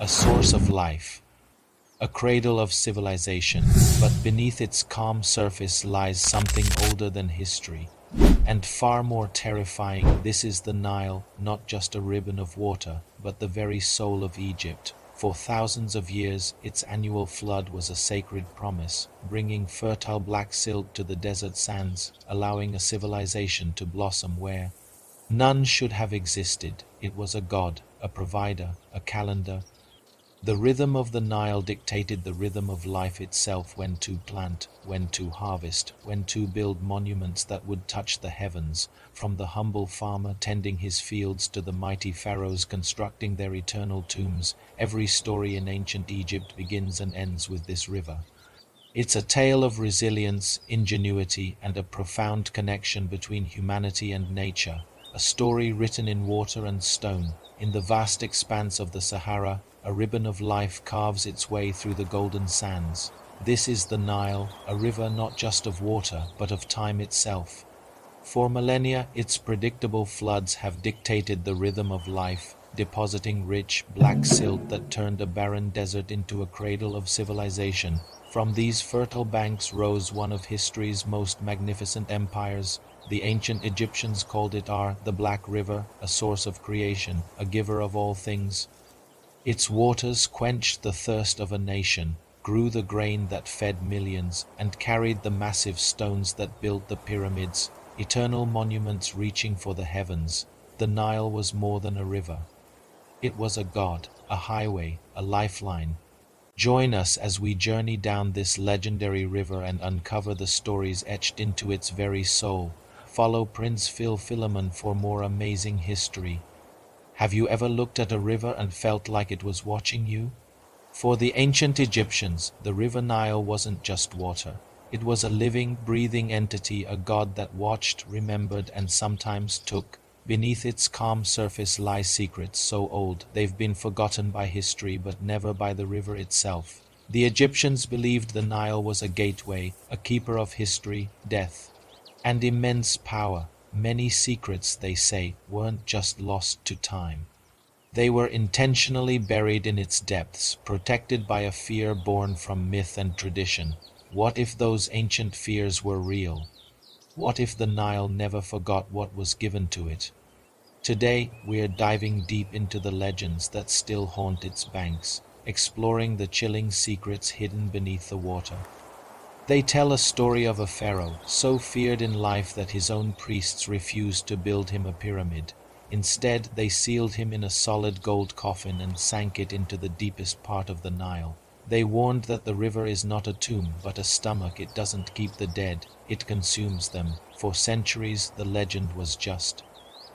a source of life, a cradle of civilization, but beneath its calm surface lies something older than history, and far more terrifying. This is the Nile, not just a ribbon of water, but the very soul of Egypt. For thousands of years, its annual flood was a sacred promise, bringing fertile black silt to the desert sands, allowing a civilization to blossom where none should have existed. It was a god, a provider, a calendar. The rhythm of the Nile dictated the rhythm of life itself: when to plant, when to harvest, when to build monuments that would touch the heavens, from the humble farmer tending his fields to the mighty pharaohs constructing their eternal tombs. Every story in ancient Egypt begins and ends with this river. It's a tale of resilience, ingenuity, and a profound connection between humanity and nature, a story written in water and stone. In the vast expanse of the Sahara, a ribbon of life carves its way through the golden sands. This is the Nile, a river not just of water, but of time itself. For millennia, its predictable floods have dictated the rhythm of life, depositing rich, black silt that turned a barren desert into a cradle of civilization. From these fertile banks rose one of history's most magnificent empires. The ancient Egyptians called it the Black River, a source of creation, a giver of all things. Its waters quenched the thirst of a nation, grew the grain that fed millions, and carried the massive stones that built the pyramids, eternal monuments reaching for the heavens. The Nile was more than a river. It was a god, a highway, a lifeline. Join us as we journey down this legendary river and uncover the stories etched into its very soul. Follow Prince Phil Philemon for more amazing history. Have you ever looked at a river and felt like it was watching you? For the ancient Egyptians, the River Nile wasn't just water. It was a living, breathing entity, a god that watched, remembered, and sometimes took. Beneath its calm surface lie secrets so old they've been forgotten by history, but never by the river itself. The Egyptians believed the Nile was a gateway, a keeper of history, death, and immense power. Many secrets, they say, weren't just lost to time. They were intentionally buried in its depths, protected by a fear born from myth and tradition. What if those ancient fears were real? What if the Nile never forgot what was given to it? Today, we're diving deep into the legends that still haunt its banks, exploring the chilling secrets hidden beneath the water. They tell a story of a pharaoh, so feared in life that his own priests refused to build him a pyramid. Instead, they sealed him in a solid gold coffin and sank it into the deepest part of the Nile. They warned that the river is not a tomb, but a stomach. It doesn't keep the dead, it consumes them. For centuries, the legend was just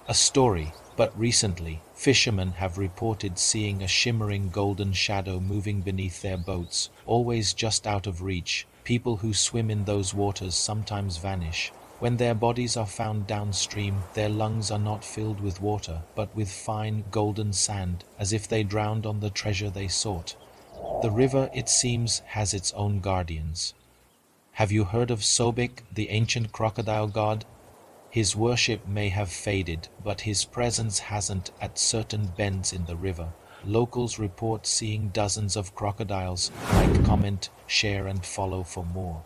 a story, but recently, fishermen have reported seeing a shimmering golden shadow moving beneath their boats, always just out of reach. People who swim in those waters sometimes vanish. When their bodies are found downstream, their lungs are not filled with water, but with fine, golden sand, as if they drowned on the treasure they sought. The river, it seems, has its own guardians. Have you heard of Sobek, the ancient crocodile god? His worship may have faded, but his presence hasn't. At certain bends in the river, locals report seeing dozens of crocodiles. Like, comment, share, and follow for more.